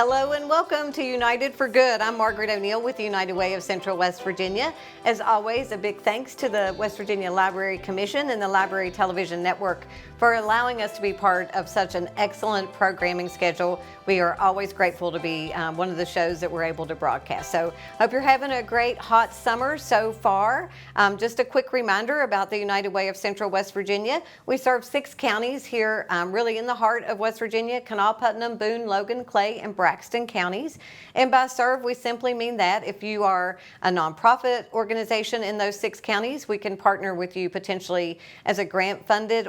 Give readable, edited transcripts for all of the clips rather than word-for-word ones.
Hello and welcome to United for Good. I'm Margaret O'Neill with the United Way of Central West Virginia. As always, a big thanks to the West Virginia Library Commission and the Library Television Network for allowing us to be part of such an excellent programming schedule. We are always grateful to be one of the shows that we're able to broadcast. So hope you're having a great hot summer so far. Just a quick reminder about the United Way of Central West Virginia. We serve 6 counties here, really in the heart of West Virginia: Kanawha, Putnam, Boone, Logan, Clay, and Braxton counties. And by serve, we simply mean that if you are a nonprofit organization in those 6 counties, we can partner with you potentially as a grant-funded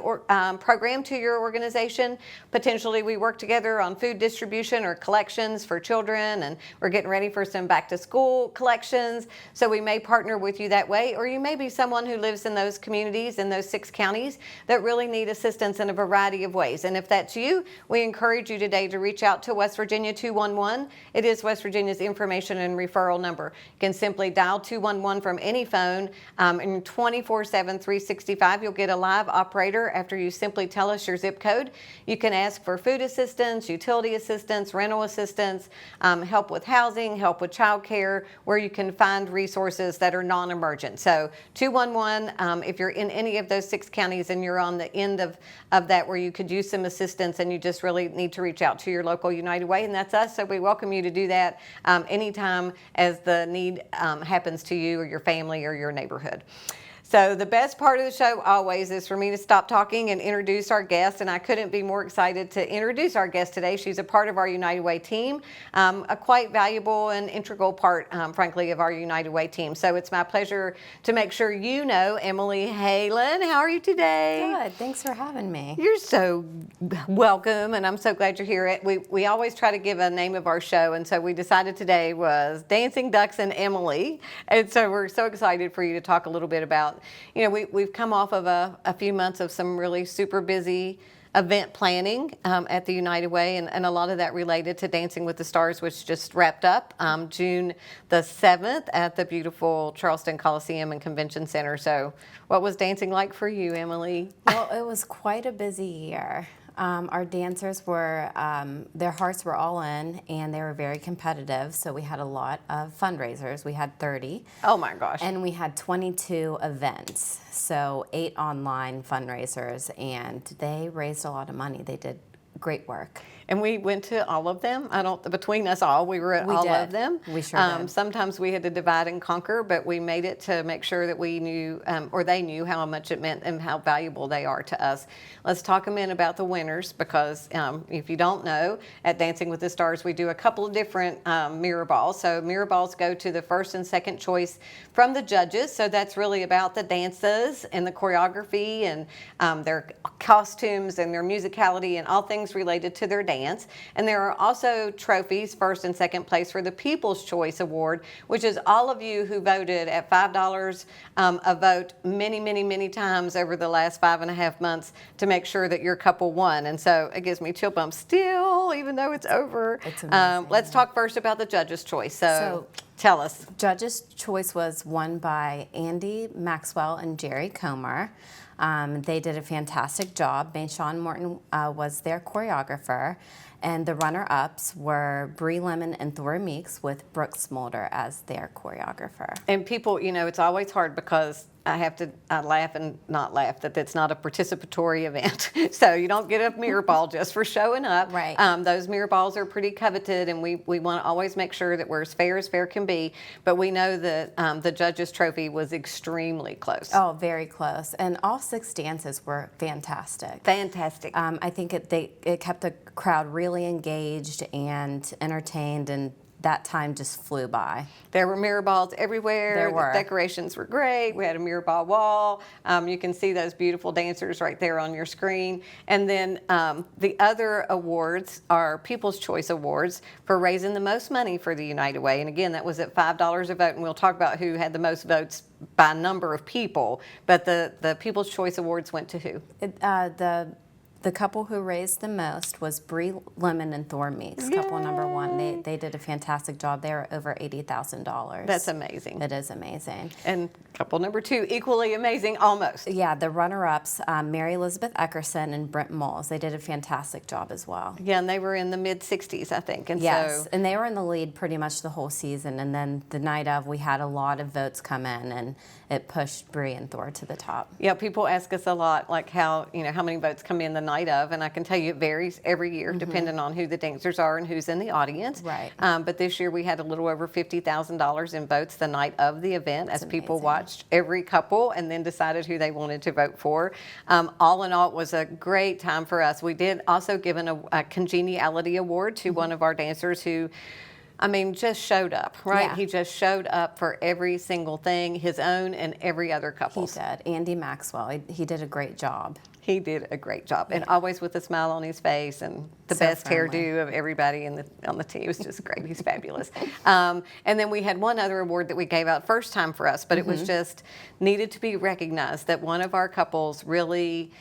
program to your organization. Potentially, we work together on food distribution or collections for children, and we're getting ready for some back-to-school collections. So we may partner with you that way, or you may be someone who lives in those communities, in those 6 counties, that really need assistance in a variety of ways. And if that's you, we encourage you today to reach out to West Virginia 211. It is West Virginia's information and referral number. You can simply dial 211 from any phone, and 24/7, 365. You'll get a live operator after you simply tell us your zip code. You can ask for food assistance, utility assistance, rental assistance, help with housing, help with childcare, where you can find resources that are non-emergent. So 211, if you're in any of those 6 counties and you're on the end of that where you could use some assistance and you just really need to reach out to your local United Way, and that's us. So we welcome you to do that anytime as the need happens to you or your family or your neighborhood. So the best part of the show always is for me to stop talking and introduce our guest, and I couldn't be more excited to introduce our guest today. She's a part of our United Way team, a quite valuable and integral part, frankly, of our United Way team. So it's my pleasure to make sure you know Emily Halen. How are you today? Good. Thanks for having me. You're so welcome, and I'm so glad you're here. We always try to give a name of our show, and so we decided today was Dancing Ducks and Emily, and so we're so excited for you to talk a little bit about. We've come off of a few months of some really super busy event planning at the United Way, and a lot of that related to Dancing with the Stars, which just wrapped up June the 7th at the beautiful Charleston Coliseum and Convention Center. So what was dancing like for you, Emily? Well, it was quite a busy year. Our dancers were, their hearts were all in, and they were very competitive, so we had a lot of fundraisers. We had 30. Oh my gosh. And we had 22 events, so 8 online fundraisers, and they raised a lot of money. They did great work. And we went to all of them. Between us all, we were at all of them. We sure did. Sometimes we had to divide and conquer, but we made it to make sure that we knew, or they knew how much it meant and how valuable they are to us. Let's talk a minute about the winners, because if you don't know, at Dancing with the Stars, we do a couple of different mirror balls. So mirror balls go to the first and second choice from the judges. So that's really about the dances and the choreography and their costumes and their musicality and all things related to their dance. And there are also trophies, first and second place, for the People's Choice Award, which is all of you who voted at $5 a vote many, many, many times over the last 5.5 months to make sure that your couple won. And so it gives me chill bumps still, even though it's over. It's amazing. Let's talk first about the Judges' Choice. So tell us. Judges' Choice was won by Andy Maxwell and Jerry Comer. They did a fantastic job. Mayshawn Morton was their choreographer, and the runner-ups were Bree Lemon and Thora Meeks, with Brooke Smolder as their choreographer. And people, it's always hard because I laugh and not laugh that it's not a participatory event. So you don't get a mirror ball just for showing up. Right. Those mirror balls are pretty coveted, and we want to always make sure that we're as fair can be. But we know that the Judges' Trophy was extremely close. Oh, very close. And all 6 dances were fantastic. Fantastic. I think it kept the crowd really engaged and entertained, and that time just flew by. There were mirror balls everywhere. There were. The decorations were great. We had a mirror ball wall. You can see those beautiful dancers right there on your screen. And then the other awards are People's Choice Awards for raising the most money for the United Way. And again, that was at $5 a vote. And we'll talk about who had the most votes by number of people. But the People's Choice Awards went to who? The couple who raised the most was Bree Lemon and Thora Meeks, couple number 1. They did a fantastic job. They were over $80,000. That's amazing. It is amazing. And Couple number 2, equally amazing, almost. Yeah, the runner-ups, Mary Elizabeth Eckerson and Brent Moles, they did a fantastic job as well. Yeah, and they were in the mid-60s, I think. And Yes, so, and they were in the lead pretty much the whole season. And then the night of, we had a lot of votes come in, and it pushed Bree and Thor to the top. yeah, people ask us a lot, like how many votes come in the night of, and I can tell you it varies every year depending on who the dancers are and who's in the audience. Right. But this year we had a little over $50,000 in votes the night of the event as people watched every couple and then decided who they wanted to vote for. All in all, it was a great time for us. We did also give a congeniality award to one of our dancers who, just showed up, right? Yeah. He just showed up for every single thing, his own and every other He couple's. did. Andy Maxwell, he did a great job. He did a great job, and always with a smile on his face and the So best friendly. hairdo of everybody on the team. It was just great. He's fabulous. And then we had one other award that we gave out first time for us, but it was just needed to be recognized that one of our couples really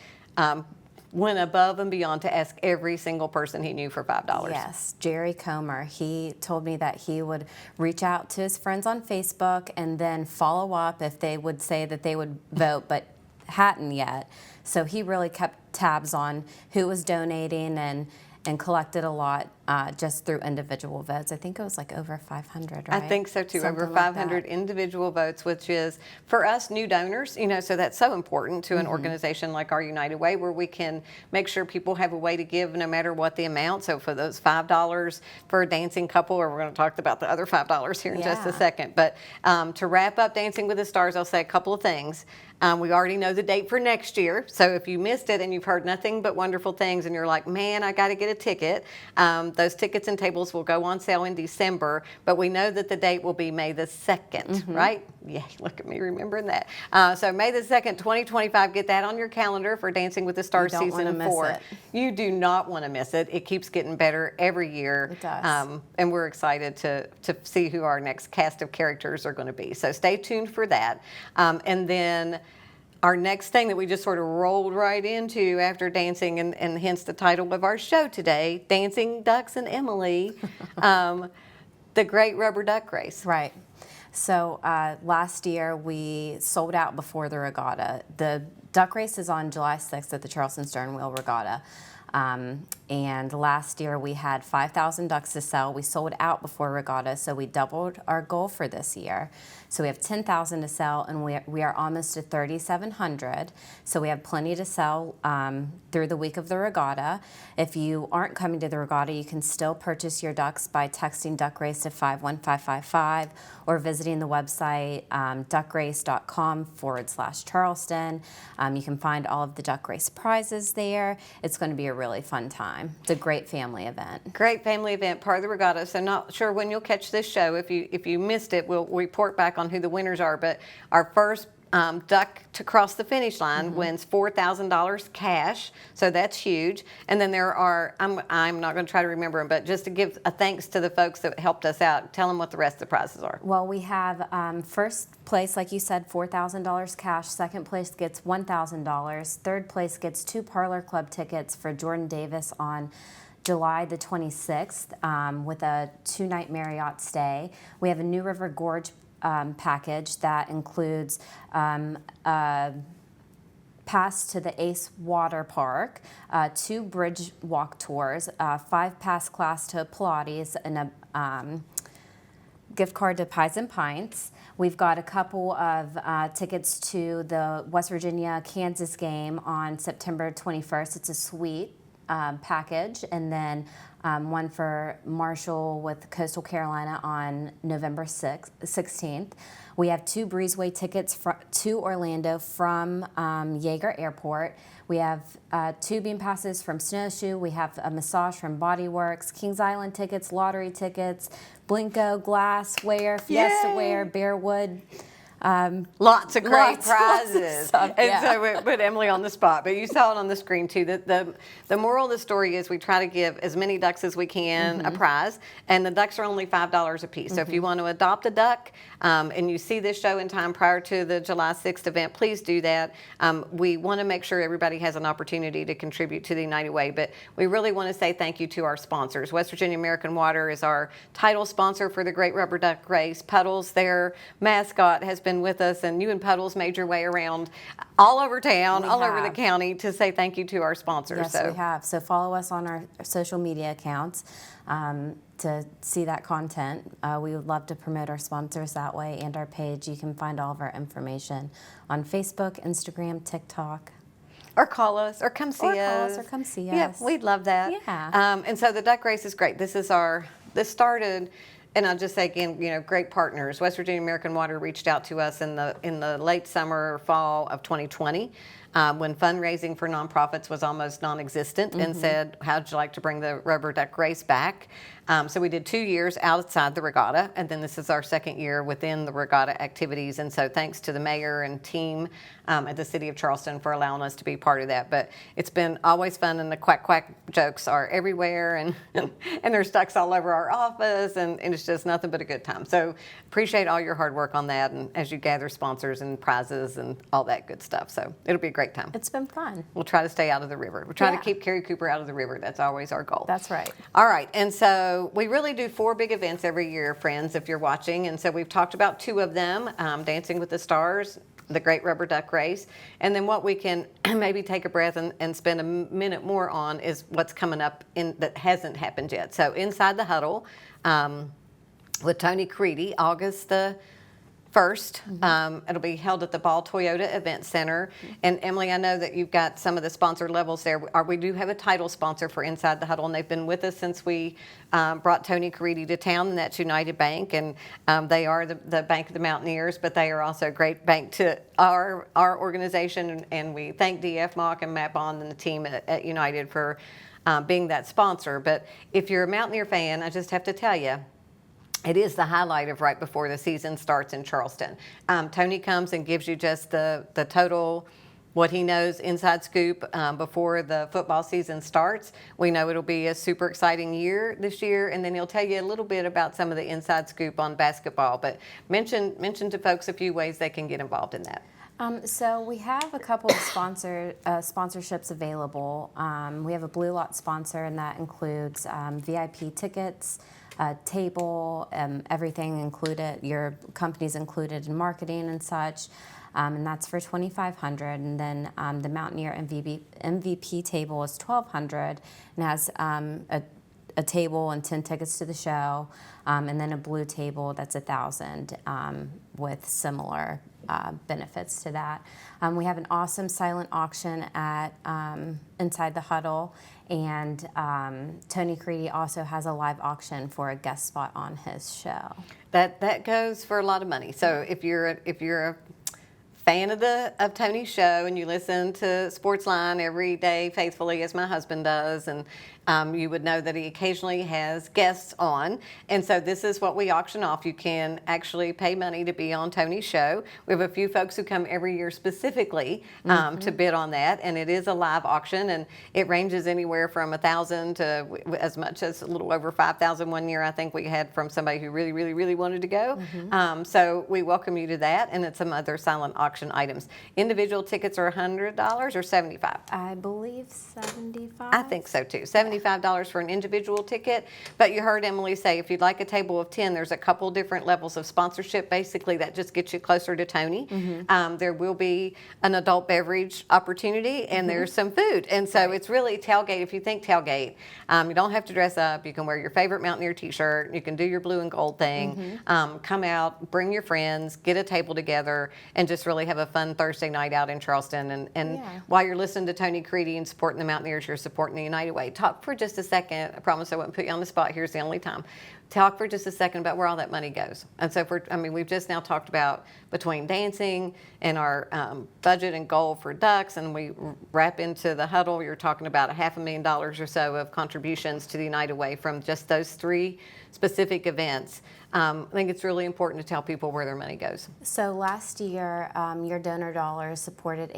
went above and beyond to ask every single person he knew for $5. Yes, Jerry Comer, he told me that he would reach out to his friends on Facebook and then follow up if they would say that they would vote, but hadn't yet. So he really kept tabs on who was donating and collected a lot just through individual votes. I think it was like over 500, right? I think so too. Something Over like 500 that. individual votes, which is for us new donors, so that's so important to an organization like our United Way, where we can make sure people have a way to give no matter what the amount. So for those $5 for a dancing couple, or we're going to talk about the other $5 here in just a Yeah. second. But to wrap up Dancing with the Stars, I'll say a couple of things. We already know the date for next year. So if you missed it and you've heard nothing but wonderful things and you're like, man, I got to get a ticket, those tickets and tables will go on sale in December. But we know that the date will be May the 2nd, right? Yeah, look at me remembering that. So May the 2nd, 2025, get that on your calendar for Dancing with the Stars You don't season wanna miss 4. it. You do not want to miss it. It keeps getting better every year. It does. And we're excited to see who our next cast of characters are going to be. So stay tuned for that. And then our next thing that we just sort of rolled right into after dancing, and hence the title of our show today, Dancing Ducks and Emily, the Great Rubber Duck Race. Right. So last year we sold out before the regatta. The duck race is on July 6th at the Charleston Stern Wheel Regatta. And last year we had 5,000 ducks to sell. We sold out before regatta, so we doubled our goal for this year. So we have 10,000 to sell, and we are almost to 3,700. So we have plenty to sell through the week of the regatta. If you aren't coming to the regatta, you can still purchase your ducks by texting Duck Race to 51555 or visiting the website duckrace.com/Charleston. You can find all of the Duck Race prizes there. It's going to be a really fun time. It's a great family event. Great family event, part of the regatta. So not sure when you'll catch this show. If you missed it, we'll report back on who the winners are. But our first duck to cross the finish line wins $4,000 cash, so that's huge. And then there are, I'm not going to try to remember them, but just to give a thanks to the folks that helped us out, tell them what the rest of the prizes are. Well, we have first place, like you said, $4,000 cash. Second place gets $1,000. Third place gets 2 Parlor Club tickets for Jordan Davis on July the 26th with a 2-night Marriott stay. We have a New River Gorge package that includes pass to the Ace Water Park, 2 bridge walk tours, 5 pass class to Pilates, and a gift card to Pies and Pints. We've got a couple of tickets to the West Virginia-Kansas game on September 21st. It's a suite package, and then one for Marshall with Coastal Carolina on November 16th. We have 2 Breezeway tickets to Orlando from Yeager Airport. We have 2 beam passes from Snowshoe. We have a massage from Bodyworks, Kings Island tickets, lottery tickets, Blinko, Glassware, Fiesta Yay! Ware, Bearwood. Lots of great Lots of prizes. stuff, And yeah. so we put Emily on the spot, but you saw it on the screen too. The moral of the story is we try to give as many ducks as we can a prize, and the ducks are only $5 a piece. So if you want to adopt a duck and you see this show in time prior to the July 6th event, please do that. We want to make sure everybody has an opportunity to contribute to the United Way, but we really want to say thank you to our sponsors. West Virginia American Water is our title sponsor for the Great Rubber Duck Race. Puddles, their mascot, has been been with us, and you and Puddles made your way around all over town, all over the county to say thank you to our sponsors. Yes, we have. So follow us on our social media accounts to see that content. We would love to promote our sponsors that way, and our page. You can find all of our information on Facebook, Instagram, TikTok. Or call us, or come see us. Or call us, or come see us. Yeah, we'd love that. Yeah. And so the duck race is great. This started, and I'll just say again, great partners. West Virginia American Water reached out to us in the late summer, fall of 2020. When fundraising for nonprofits was almost non-existent, and said, how'd you like to bring the rubber duck race back? So we did 2 years outside the regatta, and then this is our second year within the regatta activities. And so thanks to the mayor and team at the city of Charleston for allowing us to be part of that. But it's been always fun, and the quack quack jokes are everywhere, and there's ducks all over our office, and it's just nothing but a good time. So appreciate all your hard work on that, and as you gather sponsors and prizes and all that good stuff. So it'll be a great time. It's been fun. We'll try to stay out of the river. We're trying to keep Carrie Cooper out of the river. That's always our goal. That's right. All right, and so we really do 4 big events every year, friends, if you're watching. And so we've talked about 2 of them, Dancing with the Stars, the Great Rubber Duck Race. And then what we can maybe take a breath and spend a minute more on is what's coming up that hasn't happened yet. So Inside the Huddle with Tony Creedy, August the 1st. It'll be held at the Ball Toyota Event Center. And Emily, I know that you've got some of the sponsor levels there. We do have a title sponsor for Inside the Huddle, and they've been with us since we brought Tony Caridi to town, and that's United Bank. And they are the Bank of the Mountaineers, but they are also a great bank to our organization. And we thank DF Mock and Matt Bond and the team at United for being that sponsor. But if you're a Mountaineer fan, I just have to tell you, it is the highlight of right before the season starts in Charleston. Tony comes and gives you just the total, what he knows, inside scoop before the football season starts. We know it'll be a super exciting year this year, and then he'll tell you a little bit about some of the inside scoop on basketball. But mention to folks a few ways they can get involved in that. So we have a couple of sponsorships available. We have a Blue Lot sponsor, and that includes VIP tickets, table, everything included. Your company's included in marketing and such, and that's for $2,500. And then the Mountaineer MVP table is $1,200 and has a table and 10 tickets to the show, and then a blue table that's $1,000 with similar benefits to that. We have an awesome silent auction at Inside the Huddle, and Tony Creedy also has a live auction for a guest spot on his show. That goes for a lot of money. So if you're a fan of Tony's show and you listen to Sportsline every day faithfully, as my husband does, and you would know that he occasionally has guests on. And so this is what we auction off. You can actually pay money to be on Tony's show. We have a few folks who come every year specifically to bid on that, and it is a live auction, and it ranges anywhere from $1,000 to as much as a little over $5,000 one year. I think we had from somebody who really, really, really wanted to go. So we welcome you to that, and it's some other silent auction items. Individual tickets are $100 or $75. I believe $75. I think so too. $75 for an individual ticket. But you heard Emily say if you'd like a table of 10, there's a couple different levels of sponsorship. Basically, that just gets you closer to Tony. There will be an adult beverage opportunity, and there's some food. And so it's really tailgate. If you think tailgate, you don't have to dress up. You can wear your favorite Mountaineer t-shirt. You can do your blue and gold thing. Come out, bring your friends, get a table together, and just really have a fun Thursday night out in Charleston. And while you're listening to Tony Creedy and supporting the Mountaineers, you're supporting the United Way. Talk for just a second. I promise I wouldn't put you on the spot. Here's the only time. Talk for just a second about where all that money goes. And so we've just now talked about between dancing and our budget and goal for ducks, and we wrap into the huddle. You're talking about $500,000 or so of contributions to the United Way from just those 3 specific events. I think it's really important to tell people where their money goes. So last year, your donor dollars supported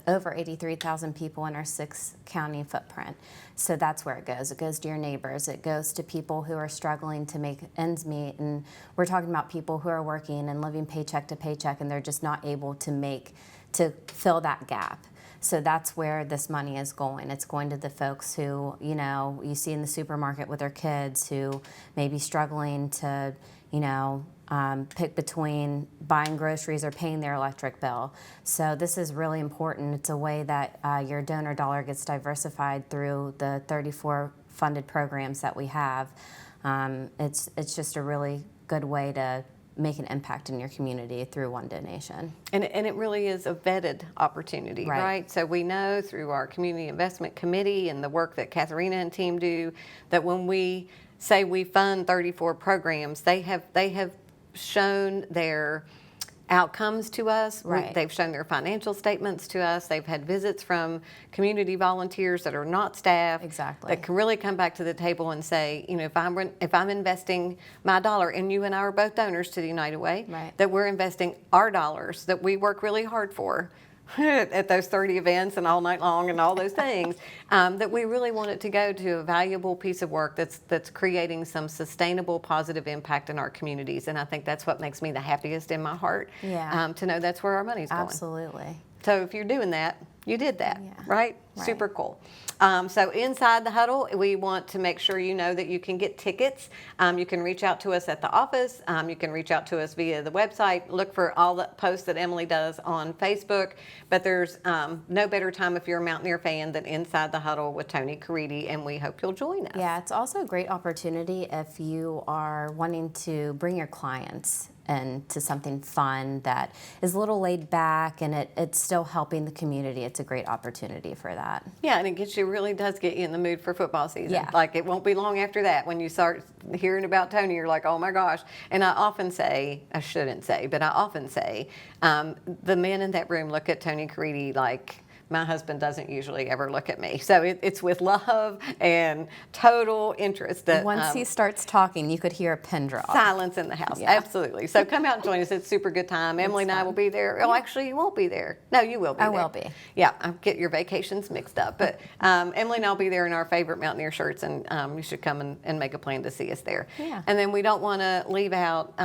over 83,000 people in our 6-county footprint. So that's where it goes. It goes to your neighbors. It goes to people who are struggling to make ends meet. And we're talking about people who are working and living paycheck to paycheck, and they're just not able to fill that gap. So that's where this money is going. It's going to the folks who, you see in the supermarket with their kids who may be struggling to, pick between buying groceries or paying their electric bill. So this is really important. It's a way that your donor dollar gets diversified through the 34 funded programs that we have. It's just a really good way to make an impact in your community through one donation. And it really is a vetted opportunity, right? So we know through our Community Investment Committee and the work that Katharina and team do that when we say we fund 34 programs, they have shown their outcomes to us. Right. They've shown their financial statements to us. They've had visits from community volunteers that are not staff. Exactly. That can really come back to the table and say, you know, if I'm investing my dollar, and you and I are both donors to the United Way, right, that we're investing our dollars that we work really hard for at those 30 events and all night long and all those things, that we really want it to go to a valuable piece of work that's creating some sustainable positive impact in our communities. And I think that's what makes me the happiest in my heart, to know that's where our money's going. Absolutely. So if you're doing that, you did that, Yeah. right? Right. Super cool. So inside the huddle, we want to make sure you know that you can get tickets. You can reach out to us at the office. You can reach out to us via the website. Look for all the posts that Emily does on Facebook. But there's no better time if you're a Mountaineer fan than inside the huddle with Tony Caridi, and we hope you'll join us. Yeah, it's also a great opportunity if you are wanting to bring your clients into something fun that is a little laid back and it's still helping the community. It's a great opportunity for that. Yeah, and it really does get you in the mood for football season. Yeah. Like, it won't be long after that when you start hearing about Tony, you're like, oh my gosh. And I often say, I shouldn't say, but I often say, the men in that room look at Tony Caridi like my husband doesn't usually ever look at me. So it's with love and total interest. That Once he starts talking, you could hear a pin drop. Silence in the house. Yeah. Absolutely. So come out and join us. It's a super good time. Emily and I will be there. Oh, actually, you won't be there. No, you will be I there. will be. Yeah, I get your vacations mixed up. But Emily and I will be there in our favorite Mountaineer shirts, and you should come and make a plan to see us there. Yeah. And then we don't want to leave out,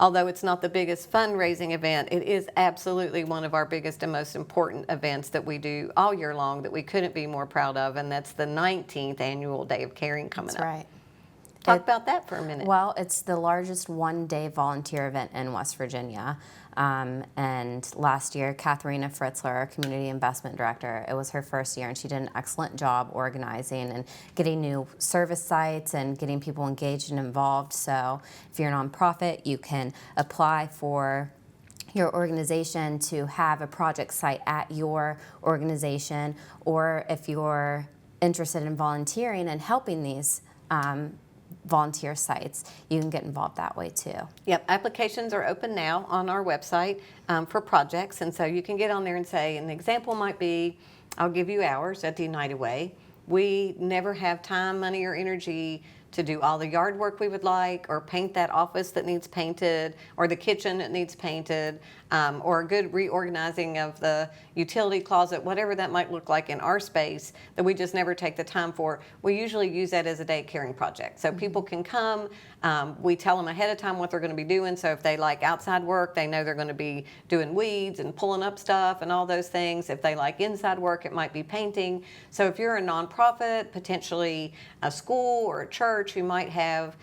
although it's not the biggest fundraising event, it is absolutely one of our biggest and most important events that we do all year long that we couldn't be more proud of, and that's the 19th annual Day of Caring coming That's up. right. Talk about that for a minute. Well, it's the largest one-day volunteer event in West Virginia. And last year, Katharina Fritzler, our Community Investment Director, it was her first year, and she did an excellent job organizing and getting new service sites and getting people engaged and involved. So if you're a nonprofit, you can apply for your organization to have a project site at your organization, or if you're interested in volunteering and helping these volunteer sites, you can get involved that way too. Yep, applications are open now on our website for projects, and so you can get on there and say, an example might be, I'll give you hours at the United Way. We never have time, money, or energy to do all the yard work we would like, or paint that office that needs painted, or the kitchen that needs painted, or a good reorganizing of the utility closet, whatever that might look like in our space that we just never take the time for. We usually use that as a day caring project. So people can come, we tell them ahead of time what they're going to be doing. So if they like outside work, they know they're going to be doing weeds and pulling up stuff and all those things. If they like inside work, it might be painting. So if you're a nonprofit, potentially a school or a church who might have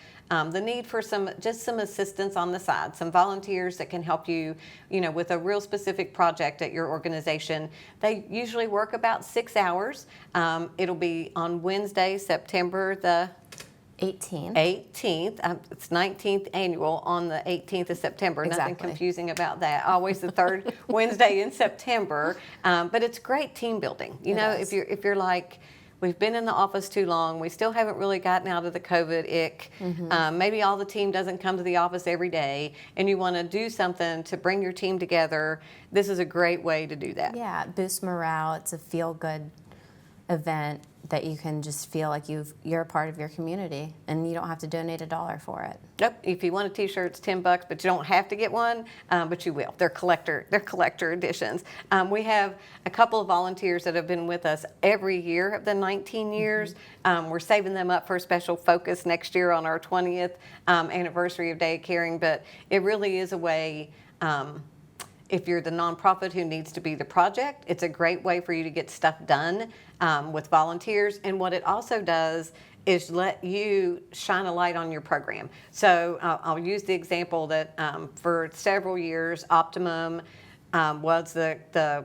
the need for some assistance on the side, some volunteers that can help you, with a real specific project at your organization. They usually work about 6 hours. It'll be on Wednesday, September the 18th. It's 19th annual on the 18th of September. Exactly. Nothing confusing about that. Always the third Wednesday in September. But it's great team building. If you're like, we've been in the office too long. We still haven't really gotten out of the COVID ick. Maybe all the team doesn't come to the office every day, and you want to do something to bring your team together. This is a great way to do that. Yeah, it boosts morale. It's a feel-good event that you can just feel like you're a part of your community, and you don't have to donate $1 for it. Nope. If you want a T-shirt, it's $10, but you don't have to get one. But you will. They're collector editions. We have a couple of volunteers that have been with us every year of the 19 years. We're saving them up for a special focus next year on our 20th anniversary of Day of Caring. But it really is a way. If you're the nonprofit who needs to be the project, it's a great way for you to get stuff done with volunteers. And what it also does is let you shine a light on your program. So I'll use the example that for several years, Optimum was the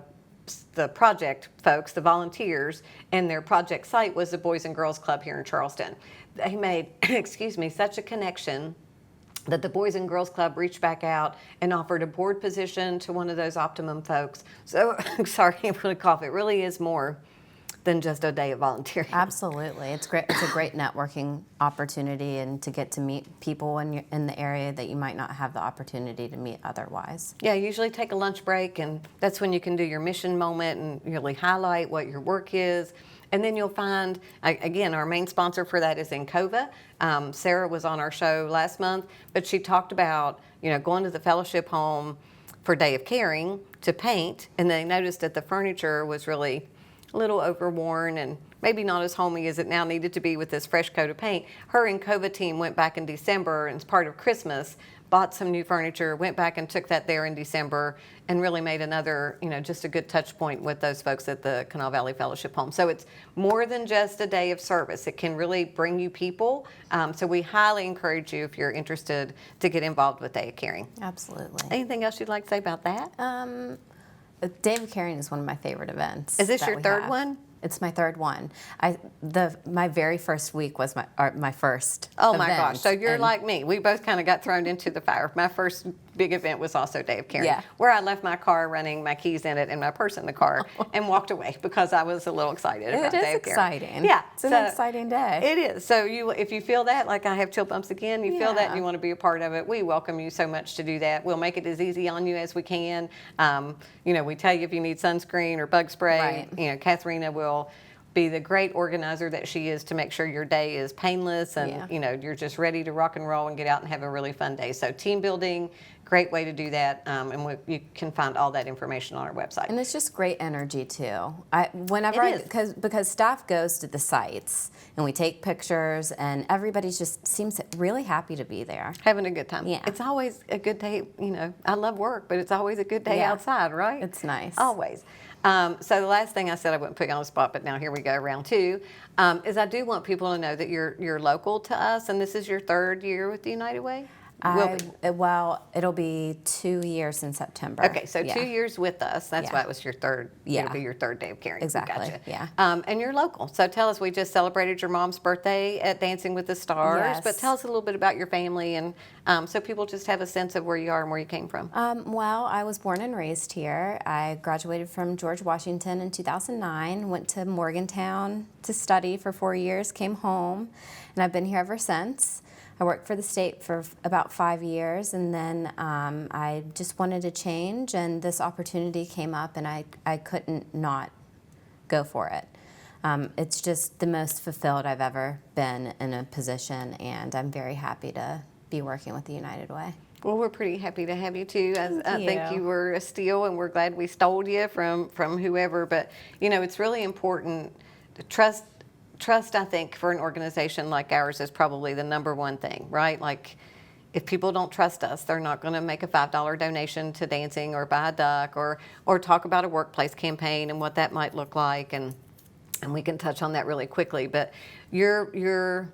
project folks, the volunteers, and their project site was the Boys and Girls Club here in Charleston. They made, excuse me, such a connection that the Boys and Girls Club reached back out and offered a board position to one of those Optimum folks. So, sorry, I'm going to cough. It really is more than just a day of volunteering. Absolutely. It's great. It's a great networking opportunity, and to get to meet people in the area that you might not have the opportunity to meet otherwise. Yeah, usually take a lunch break, and that's when you can do your mission moment and really highlight what your work is. And then you'll find, again, our main sponsor for that is Encova. Sarah was on our show last month, but she talked about, going to the fellowship home for Day of Caring to paint, and they noticed that the furniture was really a little overworn and maybe not as homey as it now needed to be with this fresh coat of paint. Her Encova team went back in December, and as part of Christmas, bought some new furniture, went back and took that there in December, and really made another, just a good touch point with those folks at the Canal Valley Fellowship Home. So it's more than just a day of service. It can really bring you people. So we highly encourage you, if you're interested, to get involved with Day of Caring. Absolutely. Anything else you'd like to say about that? Day of Caring is one of my favorite events. Is this that your we third have. one? It's my third one. My very first week was my first. Oh my event, gosh! So you're and like me. We both kind of got thrown into the fire. My first big event was also Day of Caring, Yeah. where I left my car running, my keys in it, and my purse in the car, and walked away because I was a little excited about It Day is of Caring. exciting. Yeah, It's an exciting day. It is. So if you feel that, like I have chill bumps again, you feel that Yeah. and you want to be a part of it, we welcome you so much to do that. We'll make it as easy on you as we can. We tell you if you need sunscreen or bug spray. Right. Katharina will be the great organizer that she is to make sure your day is painless and you're just ready to rock and roll and get out and have a really fun day. So team building, great way to do that, and you can find all that information on our website. And it's just great energy too. Because staff goes to the sites and we take pictures, and everybody just seems really happy to be there. Having a good time. Yeah. It's always a good day. I love work, but it's always a good day Yeah. outside, right? It's nice. Always. So the last thing I said I wouldn't put you on the spot, but now here we go, round two, is I do want people to know that you're local to us, and this is your third year with the United Way? It'll be 2 years in September. Okay, so Yeah. 2 years with us. That's Yeah. why it was your third. Yeah. It'll be your third Day of Caring. Exactly, Gotcha. yeah. And you're local. So tell us, we just celebrated your mom's birthday at Dancing with the Stars. Yes. But tell us a little bit about your family, and so people just have a sense of where you are and where you came from. I was born and raised here. I graduated from George Washington in 2009, went to Morgantown to study for 4 years, came home, and I've been here ever since. I worked for the state for about 5 years, and then I just wanted to change, and this opportunity came up, and I couldn't not go for it. It's just the most fulfilled I've ever been in a position, and I'm very happy to be working with the United Way. Well, we're pretty happy to have you too. I Thank think you. you were a steal, and we're glad we stole you from whoever. But it's really important. Trust, I think, for an organization like ours is probably the number one thing, right? Like, if people don't trust us, they're not going to make a $5 donation to dancing or buy a duck or talk about a workplace campaign and what that might look like. And we can touch on that really quickly. But you're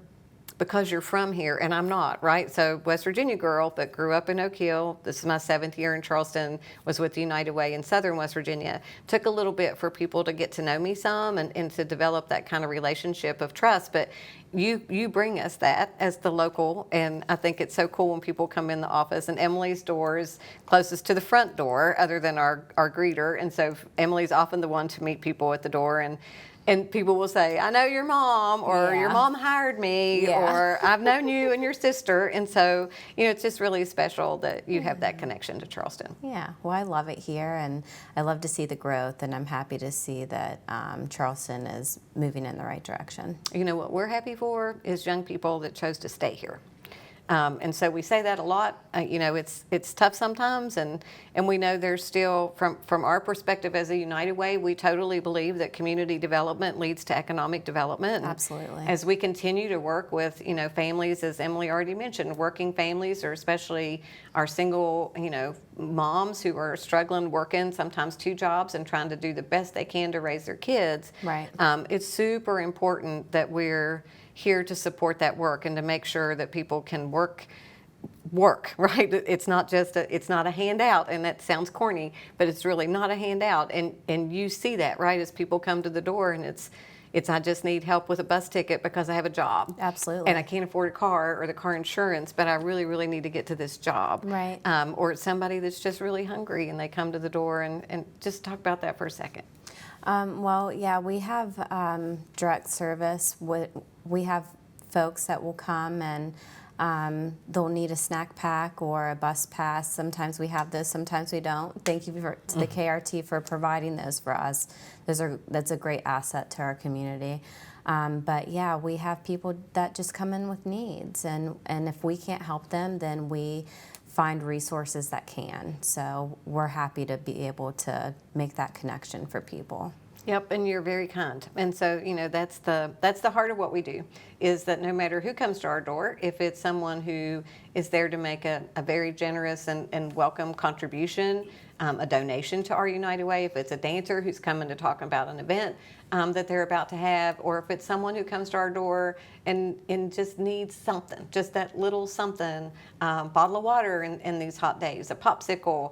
because you're from here, and I'm not, right? So West Virginia girl, but grew up in Oak Hill. This is my 7th year in Charleston, was with the United Way in Southern West Virginia. Took a little bit for people to get to know me some and to develop that kind of relationship of trust, but you bring us that as the local, and I think it's so cool when people come in the office, and Emily's door is closest to the front door other than our greeter, and so Emily's often the one to meet people at the door, and people will say, I know your mom, or Yeah. your mom hired me, Yeah. or I've known you and your sister. And so, it's just really special that you have that connection to Charleston. Yeah, well, I love it here, and I love to see the growth, and I'm happy to see that Charleston is moving in the right direction. What we're happy for is young people that chose to stay here. And so we say that a lot. It's tough sometimes, and we know there's still, from our perspective as a United Way, we totally believe that community development leads to economic development. And Absolutely. as we continue to work with, families, as Emily already mentioned, working families, or especially our single, moms who are struggling, working sometimes 2 jobs and trying to do the best they can to raise their kids. Right. It's super important that we're here to support that work and to make sure that people can work, right? It's not just it's not a handout, and that sounds corny, but it's really not a handout. And you see that, right, as people come to the door, and it's I just need help with a bus ticket because I have a job. Absolutely. And I can't afford a car or the car insurance, but I really, really need to get to this job. Right. Or it's somebody that's just really hungry and they come to the door, and just talk about that for a second. Well, yeah, we have direct service. We have folks that will come and they'll need a snack pack or a bus pass. Sometimes we have those, sometimes we don't. Thank you to the KRT for providing those for us. That's a great asset to our community. But yeah, we have people that just come in with needs, and if we can't help them, then we find resources that can. So we're happy to be able to make that connection for people. Yep, and you're very kind. And so, that's the heart of what we do, is that no matter who comes to our door, if it's someone who is there to make a very generous and welcome contribution, a donation to our United Way, if it's a dancer who's coming to talk about an event that they're about to have, or if it's someone who comes to our door and just needs something, just that little something, bottle of water in these hot days, a popsicle,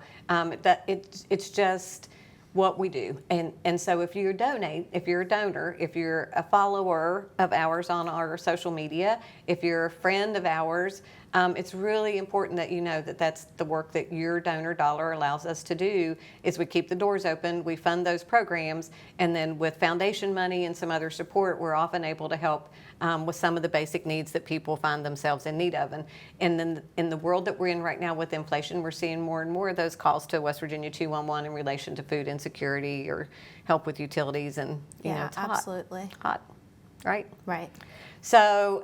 it's just what we do. And so if you donate, if you're a donor, if you're a follower of ours on our social media, if you're a friend of ours, it's really important that you know that that's the work that your donor dollar allows us to do. Is we keep the doors open, we fund those programs, and then with foundation money and some other support, we're often able to help with some of the basic needs that people find themselves in need of. And then in the world that we're in right now with inflation, we're seeing more and more of those calls to West Virginia 211 in relation to food insecurity or help with utilities, and it's absolutely hot, right? Right. So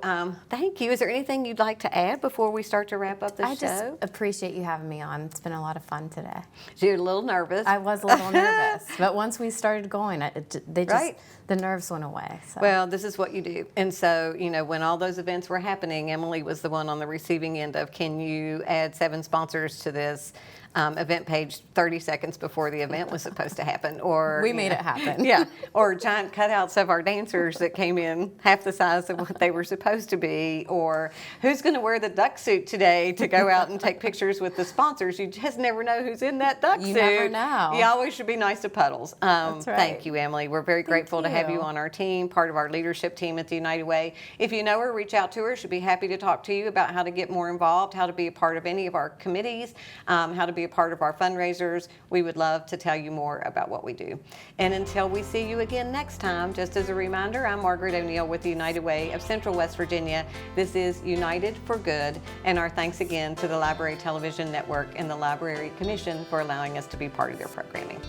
thank you. Is there anything you'd like to add before we start to wrap up the show? I just appreciate you having me on. It's been a lot of fun today. So you're a little nervous. I was a little nervous, but once we started going, the nerves went away. So. Well, this is what you do. And so, when all those events were happening, Emily was the one on the receiving end of, can you add 7 sponsors to this event page 30 seconds before the event was supposed to happen? Or we made it happen. Yeah. Or giant cutouts of our dancers that came in half the size of what they were supposed to be. Or who's going to wear the duck suit today to go out and take pictures with the sponsors? You just never know who's in that duck suit. You never know. You always should be nice to Puddles. That's right. Thank you, Emily. We're very grateful to have you on our team, part of our leadership team at the United Way. If you know her, reach out to her. She'll be happy to talk to you about how to get more involved, how to be a part of any of our committees, how to be a part of our fundraisers. We would love to tell you more about what we do. And until we see you again next time, just as a reminder, I'm Margaret O'Neill with the United Way of Central West Virginia. This is United for Good, and our thanks again to the Library Television Network and the Library Commission for allowing us to be part of their programming.